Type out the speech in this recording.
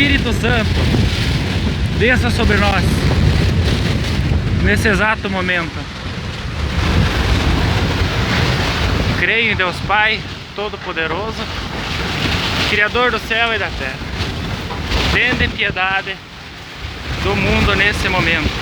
Espírito Santo desça sobre nós nesse exato momento. Creio em Deus Pai Todo-Poderoso, Criador do céu e da terra. Tende piedade do mundo nesse momento.